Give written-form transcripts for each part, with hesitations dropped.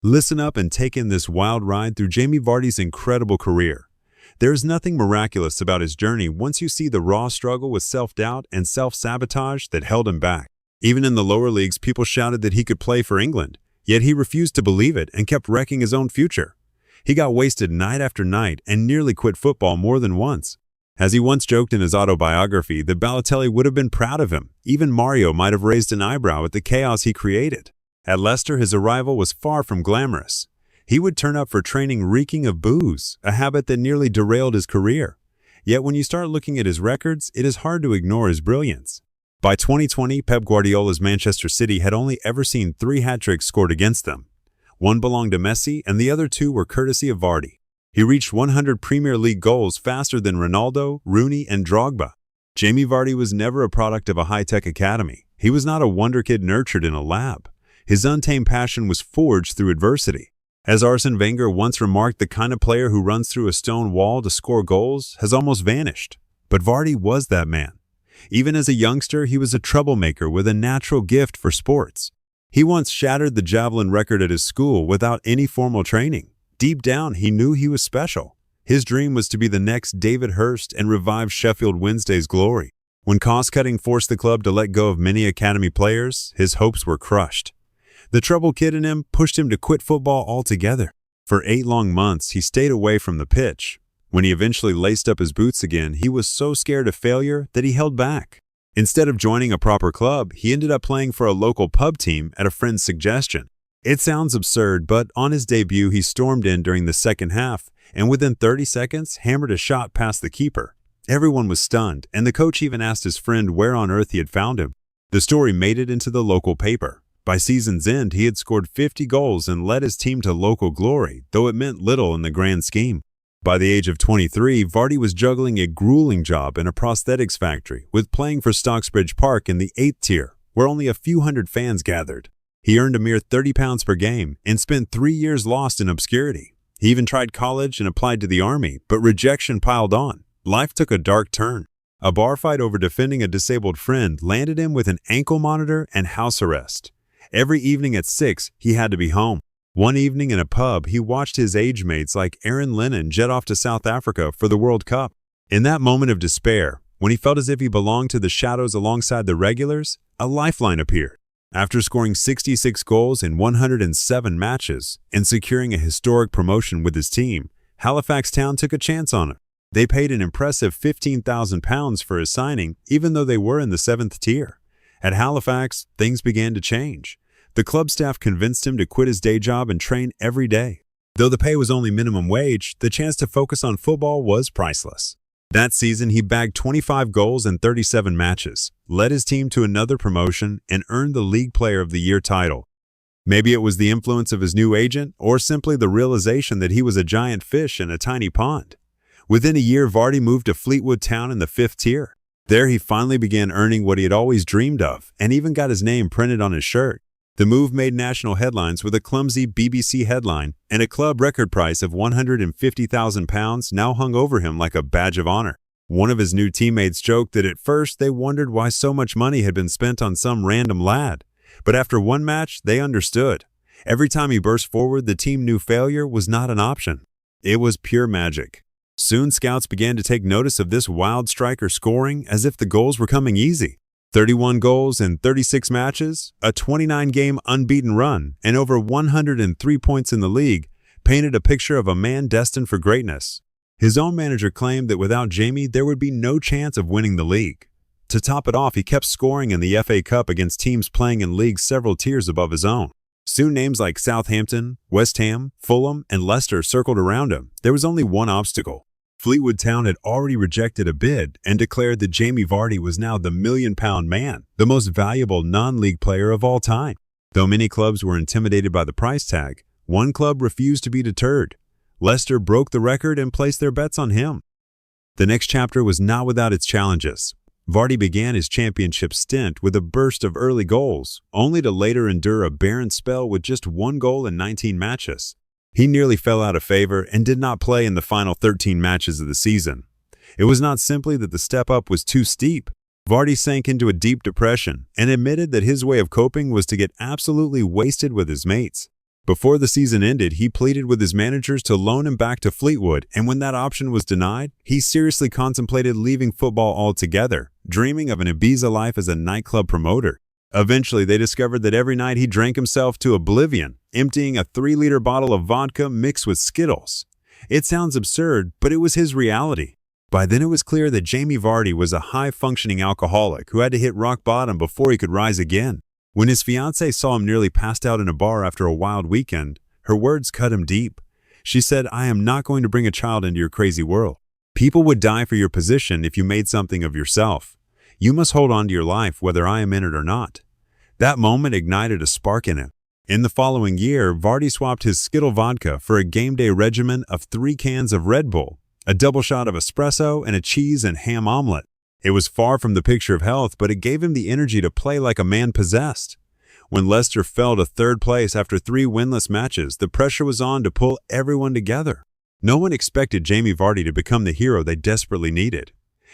Listen up and take in this wild ride through Jamie Vardy's incredible career. There is nothing miraculous about his journey once you see the raw struggle with self-doubt and self-sabotage that held him back. Even in the lower leagues, people shouted that he could play for England, yet he refused to believe it and kept wrecking his own future. He got wasted night after night and nearly quit football more than once. As he once joked in his autobiography that Balotelli would have been proud of him, even Mario might have raised an eyebrow at the chaos he created. At Leicester, his arrival was far from glamorous. He would turn up for training reeking of booze, a habit that nearly derailed his career. Yet when you start looking at his records, it is hard to ignore his brilliance. By 2020, Pep Guardiola's Manchester City had only ever seen 3 hat-tricks scored against them. One belonged to Messi, and the other 2 were courtesy of Vardy. He reached 100 Premier League goals faster than Ronaldo, Rooney, and Drogba. Jamie Vardy was never a product of a high-tech academy. He was not a wonder kid nurtured in a lab. His untamed passion was forged through adversity. As Arsene Wenger once remarked, the kind of player who runs through a stone wall to score goals has almost vanished. But Vardy was that man. Even as a youngster, he was a troublemaker with a natural gift for sports. He once shattered the javelin record at his school without any formal training. Deep down, he knew he was special. His dream was to be the next David Hirst and revive Sheffield Wednesday's glory. When cost-cutting forced the club to let go of many academy players, his hopes were crushed. The troubled kid in him pushed him to quit football altogether. For 8 long months, he stayed away from the pitch. When he eventually laced up his boots again, he was so scared of failure that he held back. Instead of joining a proper club, he ended up playing for a local pub team at a friend's suggestion. It sounds absurd, but on his debut, he stormed in during the second half, and within 30 seconds, hammered a shot past the keeper. Everyone was stunned, and the coach even asked his friend where on earth he had found him. The story made it into the local paper. By season's end, he had scored 50 goals and led his team to local glory, though it meant little in the grand scheme. By the age of 23, Vardy was juggling a grueling job in a prosthetics factory, with playing for Stocksbridge Park in the 8th tier, where only a few hundred fans gathered. He earned a mere £30 per game and spent 3 years lost in obscurity. He even tried college and applied to the army, but rejection piled on. Life took a dark turn. A bar fight over defending a disabled friend landed him with an ankle monitor and house arrest. Every evening at 6, he had to be home. One evening in a pub, he watched his age mates like Aaron Lennon jet off to South Africa for the World Cup. In that moment of despair, when he felt as if he belonged to the shadows alongside the regulars, a lifeline appeared. After scoring 66 goals in 107 matches and securing a historic promotion with his team, Halifax Town took a chance on him. They paid an impressive £15,000 for his signing, even though they were in the 7th tier. At Halifax, things began to change. The club staff convinced him to quit his day job and train every day. Though the pay was only minimum wage, the chance to focus on football was priceless. That season, he bagged 25 goals in 37 matches, led his team to another promotion, and earned the League Player of the Year title. Maybe it was the influence of his new agent, or simply the realization that he was a giant fish in a tiny pond. Within a year, Vardy moved to Fleetwood Town in the 5th tier. There, he finally began earning what he had always dreamed of, and even got his name printed on his shirt. The move made national headlines with a clumsy BBC headline, and a club record price of £150,000 now hung over him like a badge of honor. One of his new teammates joked that at first they wondered why so much money had been spent on some random lad. But after one match, they understood. Every time he burst forward, the team knew failure was not an option. It was pure magic. Soon, scouts began to take notice of this wild striker scoring as if the goals were coming easy. 31 goals in 36 matches, a 29-game unbeaten run, and over 103 points in the league painted a picture of a man destined for greatness. His own manager claimed that without Jamie, there would be no chance of winning the league. To top it off, he kept scoring in the FA Cup against teams playing in leagues several tiers above his own. Soon names like Southampton, West Ham, Fulham, and Leicester circled around him. There was only one obstacle. Fleetwood Town had already rejected a bid and declared that Jamie Vardy was now the million-pound man, the most valuable non-league player of all time. Though many clubs were intimidated by the price tag, one club refused to be deterred. Leicester broke the record and placed their bets on him. The next chapter was not without its challenges. Vardy began his championship stint with a burst of early goals, only to later endure a barren spell with just 1 goal in 19 matches. He nearly fell out of favor and did not play in the final 13 matches of the season. It was not simply that the step-up was too steep. Vardy sank into a deep depression and admitted that his way of coping was to get absolutely wasted with his mates. Before the season ended, he pleaded with his managers to loan him back to Fleetwood, and when that option was denied, he seriously contemplated leaving football altogether, dreaming of an Ibiza life as a nightclub promoter. Eventually, they discovered that every night he drank himself to oblivion, emptying a 3-liter bottle of vodka mixed with Skittles. It sounds absurd, but it was his reality. By then it was clear that Jamie Vardy was a high-functioning alcoholic who had to hit rock bottom before he could rise again. When his fiancée saw him nearly passed out in a bar after a wild weekend, her words cut him deep. She said, "I am not going to bring a child into your crazy world. People would die for your position if you made something of yourself. You must hold on to your life whether I am in it or not." That moment ignited a spark in him. In the following year, Vardy swapped his Skittle vodka for a game day regimen of 3 cans of Red Bull, a double shot of espresso, and a cheese and ham omelet. It was far from the picture of health, but it gave him the energy to play like a man possessed. When Leicester fell to 3rd place after 3 winless matches, the pressure was on to pull everyone together. No one expected Jamie Vardy to become the hero they desperately needed.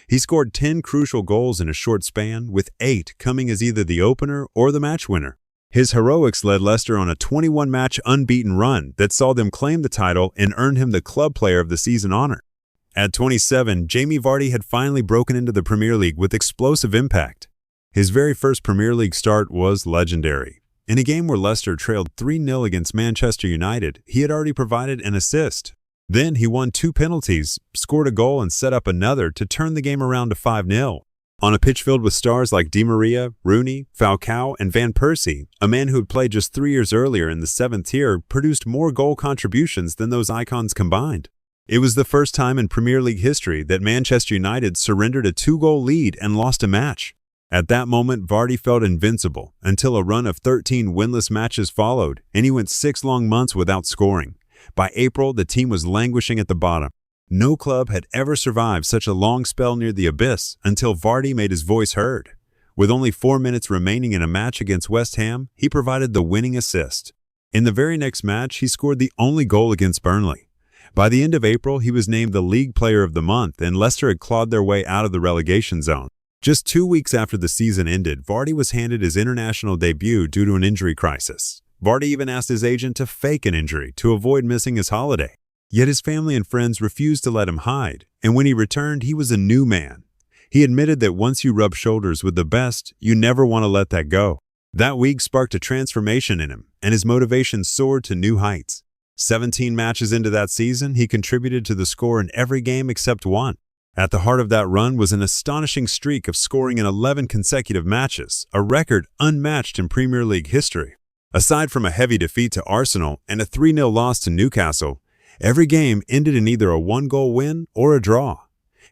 He scored 10 crucial goals in a short span, with 8 coming as either the opener or the match winner. His heroics led Leicester on a 21-match unbeaten run that saw them claim the title and earned him the Club Player of the Season honor. At 27, Jamie Vardy had finally broken into the Premier League with explosive impact. His very first Premier League start was legendary. In a game where Leicester trailed 3-0 against Manchester United, he had already provided an assist. Then he won 2 penalties, scored a goal and set up another to turn the game around to 5-0. On a pitch filled with stars like Di Maria, Rooney, Falcao, and Van Persie, a man who had played just 3 years earlier in the 7th tier produced more goal contributions than those icons combined. It was the first time in Premier League history that Manchester United surrendered a 2-goal lead and lost a match. At that moment, Vardy felt invincible until a run of 13 winless matches followed, and he went 6 long months without scoring. By April, the team was languishing at the bottom. No club had ever survived such a long spell near the abyss until Vardy made his voice heard. With only 4 minutes remaining in a match against West Ham, he provided the winning assist. In the very next match, he scored the only goal against Burnley. By the end of April, he was named the League Player of the Month, and Leicester had clawed their way out of the relegation zone. Just 2 weeks after the season ended, Vardy was handed his international debut due to an injury crisis. Vardy even asked his agent to fake an injury to avoid missing his holiday. Yet his family and friends refused to let him hide, and when he returned, he was a new man. He admitted that once you rub shoulders with the best, you never want to let that go. That week sparked a transformation in him, and his motivation soared to new heights. 17 matches into that season, he contributed to the score in every game except one. At the heart of that run was an astonishing streak of scoring in 11 consecutive matches, a record unmatched in Premier League history. Aside from a heavy defeat to Arsenal and a 3-0 loss to Newcastle, every game ended in either a 1-goal win or a draw.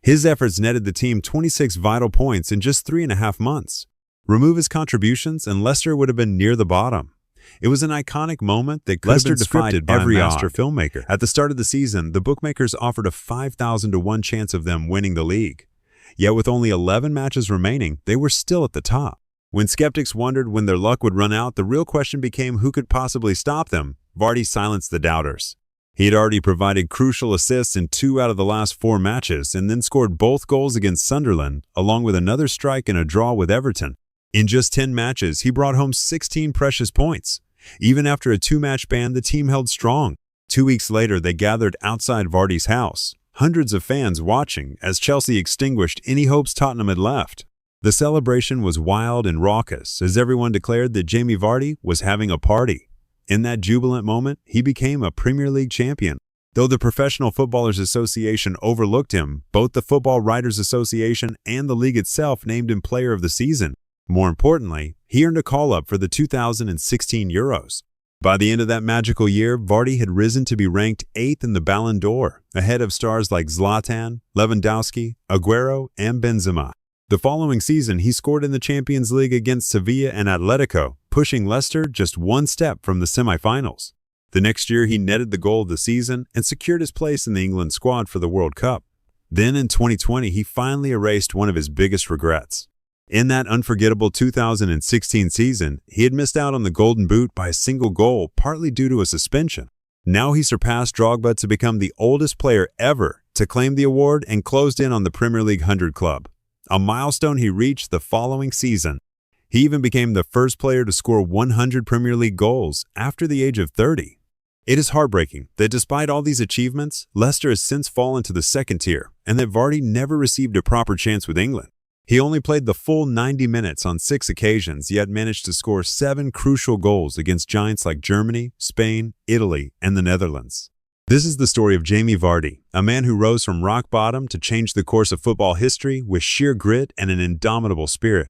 His efforts netted the team 26 vital points in just 3.5 months. Remove his contributions and Leicester would have been near the bottom. It was an iconic moment that could have been scripted by a master filmmaker. At the start of the season, the bookmakers offered a 5,000 to 1 chance of them winning the league. Yet with only 11 matches remaining, they were still at the top. When skeptics wondered when their luck would run out, the real question became who could possibly stop them. Vardy silenced the doubters. He had already provided crucial assists in 2 out of the last 4 matches and then scored both goals against Sunderland, along with another strike and a draw with Everton. In just 10 matches, he brought home 16 precious points. Even after a 2-match ban, the team held strong. 2 weeks later, they gathered outside Vardy's house, hundreds of fans watching as Chelsea extinguished any hopes Tottenham had left. The celebration was wild and raucous as everyone declared that Jamie Vardy was having a party. In that jubilant moment, he became a Premier League champion. Though the Professional Footballers Association overlooked him, both the Football Writers Association and the league itself named him Player of the Season. More importantly, he earned a call-up for the 2016 Euros. By the end of that magical year, Vardy had risen to be ranked 8th in the Ballon d'Or, ahead of stars like Zlatan, Lewandowski, Aguero, and Benzema. The following season, he scored in the Champions League against Sevilla and Atletico, pushing Leicester just 1 step from the semi-finals. The next year, he netted the goal of the season and secured his place in the England squad for the World Cup. Then in 2020, he finally erased one of his biggest regrets. In that unforgettable 2016 season, he had missed out on the Golden Boot by a single goal, partly due to a suspension. Now he surpassed Drogba to become the oldest player ever to claim the award and closed in on the Premier League 100 club, a milestone he reached the following season. He even became the first player to score 100 Premier League goals after the age of 30. It is heartbreaking that despite all these achievements, Leicester has since fallen to the second tier and that Vardy never received a proper chance with England. He only played the full 90 minutes on 6 occasions, yet managed to score 7 crucial goals against giants like Germany, Spain, Italy, and the Netherlands. This is the story of Jamie Vardy, a man who rose from rock bottom to change the course of football history with sheer grit and an indomitable spirit.